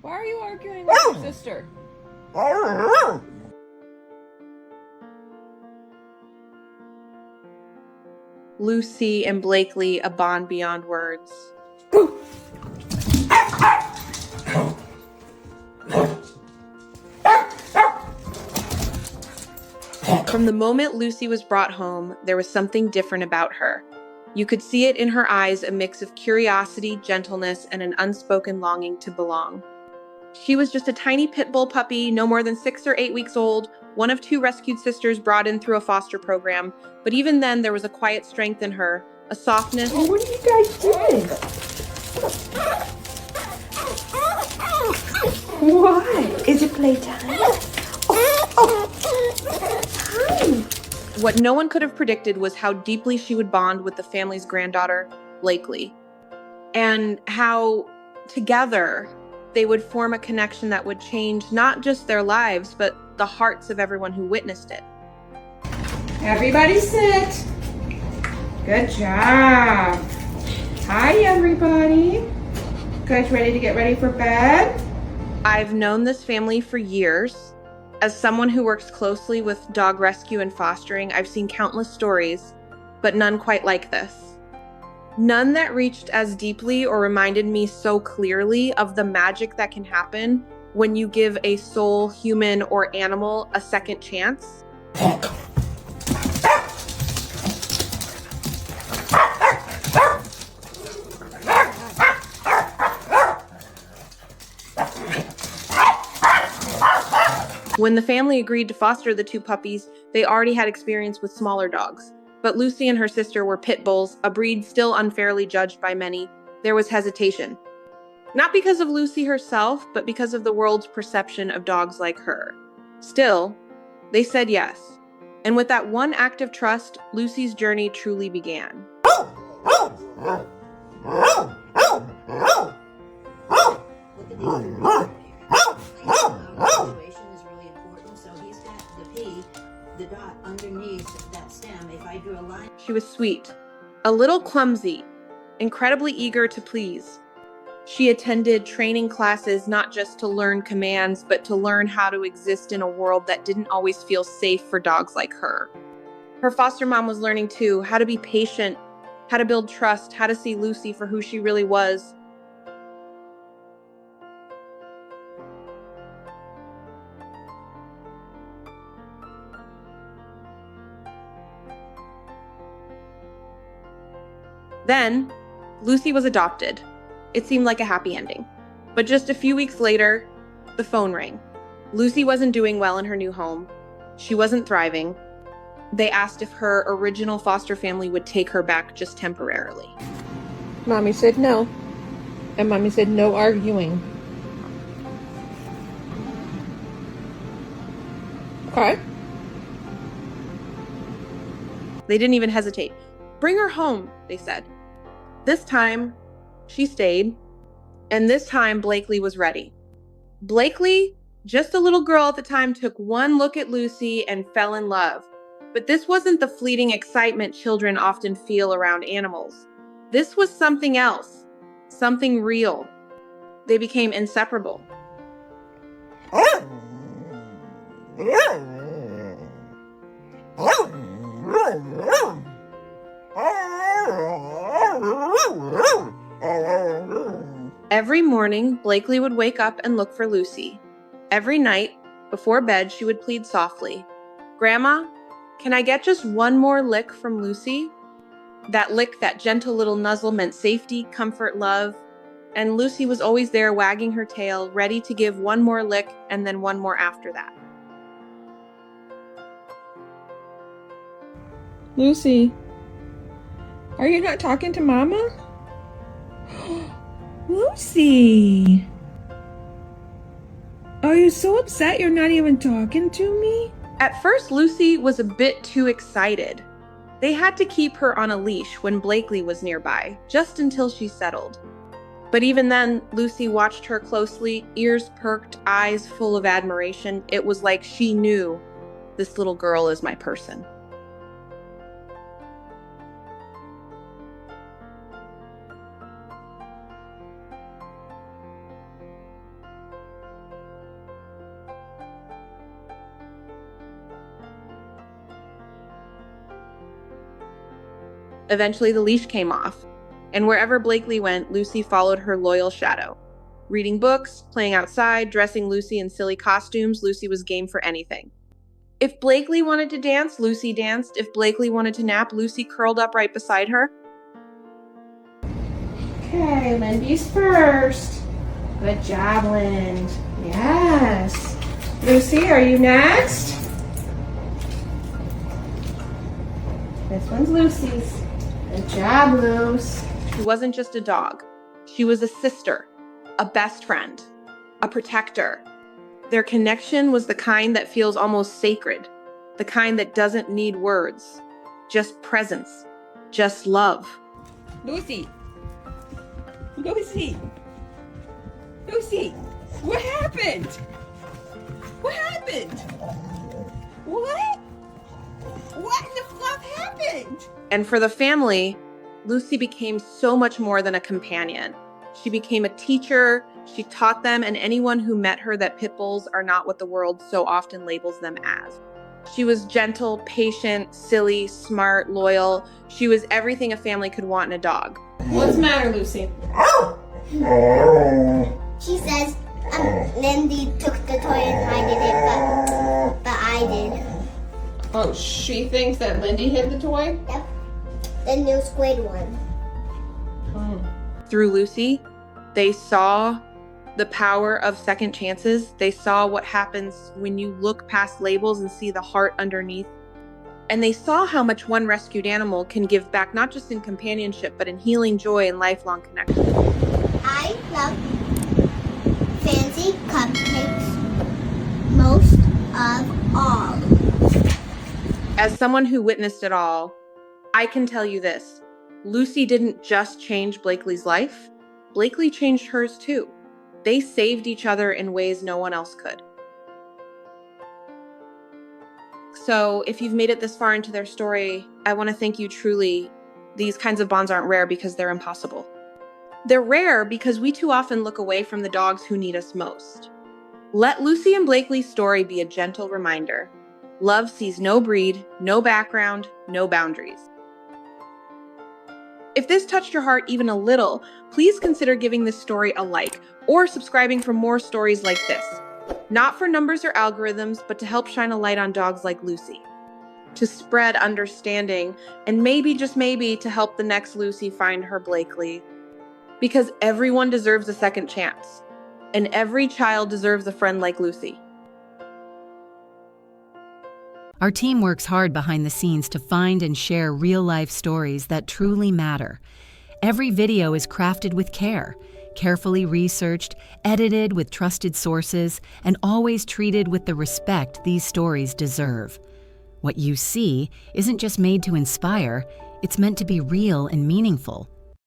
Why are you arguing with your sister? Lucy and Blakeley, a bond beyond words. From the moment Lucy was brought home, there was something different about her. You could see it in her eyes, a mix of curiosity, gentleness, and an unspoken longing to belong. She was just a tiny pit bull puppy, no more than 6 or 8 weeks old, one of 2 rescued sisters brought in through a foster program. But even then, there was a quiet strength in her, a softness. Oh, what are you guys doing? Why? Is it playtime? What no one could have predicted was how deeply she would bond with the family's granddaughter, Blakeley, and how together they would form a connection that would change not just their lives, but the hearts of everyone who witnessed it. Everybody sit. Good job. Hi, everybody. You guys ready to get ready for bed? I've known this family for years. As someone who works closely with dog rescue and fostering, I've seen countless stories, but none quite like this. None that reached as deeply or reminded me so clearly of the magic that can happen when you give a soul, human or animal, a second chance. When the family agreed to foster the 2 puppies, they already had experience with smaller dogs. But Lucy and her sister were pit bulls, a breed still unfairly judged by many. There was hesitation. Not because of Lucy herself, but because of the world's perception of dogs like her. Still, they said yes. And with that one act of trust, Lucy's journey truly began. The dot underneath that stem, if I drew a line. She was sweet, a little clumsy, incredibly eager to please. She attended training classes not just to learn commands, but to learn how to exist in a world that didn't always feel safe for dogs like her. Her foster mom was learning too, how to be patient, how to build trust, how to see Lucy for who she really was. Then, Lucy was adopted. It seemed like a happy ending. But just a few weeks later, the phone rang. Lucy wasn't doing well in her new home. She wasn't thriving. They asked if her original foster family would take her back just temporarily. Mommy said no. And Mommy said no arguing. Okay. They didn't even hesitate. Bring her home, they said. This time, she stayed, and this time Blakeley was ready. Blakeley, just a little girl at the time, took one look at Lucy and fell in love. But this wasn't the fleeting excitement children often feel around animals. This was something else, something real. They became inseparable. Every morning, Blakeley would wake up and look for Lucy. Every night, before bed, she would plead softly, "Grandma, can I get just one more lick from Lucy?" That lick, that gentle little nuzzle, meant safety, comfort, love. And Lucy was always there, wagging her tail, ready to give one more lick and then one more after that. Lucy, are you not talking to Mama? Lucy! Are you so upset you're not even talking to me? At first, Lucy was a bit too excited. They had to keep her on a leash when Blakeley was nearby, just until she settled. But even then, Lucy watched her closely, ears perked, eyes full of admiration. It was like she knew, this little girl is my person. Eventually, the leash came off, and wherever Blakeley went, Lucy followed her loyal shadow. Reading books, playing outside, dressing Lucy in silly costumes, Lucy was game for anything. If Blakeley wanted to dance, Lucy danced. If Blakeley wanted to nap, Lucy curled up right beside her. Okay, Lindy's first. Good job, Lind. Yes. Lucy, are you next? This one's Lucy's. Good job, Luce. She wasn't just a dog. She was a sister, a best friend, a protector. Their connection was the kind that feels almost sacred, the kind that doesn't need words, just presence, just love. Lucy! Lucy! Lucy! What happened? What happened? What? What in the fluff happened? And for the family, Lucy became so much more than a companion. She became a teacher. She taught them and anyone who met her that pit bulls are not what the world so often labels them as. She was gentle, patient, silly, smart, loyal. She was everything a family could want in a dog. What's the matter, Lucy? She says Lindy took the toy and I did it, but I did. Oh, she thinks that Lindy hid the toy? Yep. The new squid one. Through Lucy, they saw the power of second chances. They saw what happens when you look past labels and see the heart underneath. And they saw how much one rescued animal can give back, not just in companionship, but in healing joy and lifelong connection. I love fancy cupcakes most of all. As someone who witnessed it all, I can tell you this. Lucy didn't just change Blakeley's life. Blakeley changed hers too. They saved each other in ways no one else could. So if you've made it this far into their story, I want to thank you truly. These kinds of bonds aren't rare because they're impossible. They're rare because we too often look away from the dogs who need us most. Let Lucy and Blakeley's story be a gentle reminder. Love sees no breed, no background, no boundaries. If this touched your heart even a little, please consider giving this story a like or subscribing for more stories like this. Not for numbers or algorithms, but to help shine a light on dogs like Lucy. To spread understanding and maybe, just maybe, to help the next Lucy find her Blakeley. Because everyone deserves a second chance. And every child deserves a friend like Lucy. Our team works hard behind the scenes to find and share real-life stories that truly matter. Every video is crafted with care, carefully researched, edited with trusted sources, and always treated with the respect these stories deserve. What you see isn't just made to inspire, it's meant to be real and meaningful.